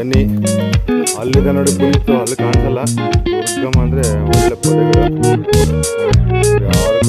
ಬನ್ನಿ. ಅಲ್ಲಿದೆ ನೋಡಿ ಪುನೀತು, ಅಲ್ಲಿ ಕಾಣಿಸಲ್ಲ. ದುರ್ಗಮ್ಮ ಅಂದರೆ ಒಳ್ಳೆ ಪದಗಳು, ಯಾರು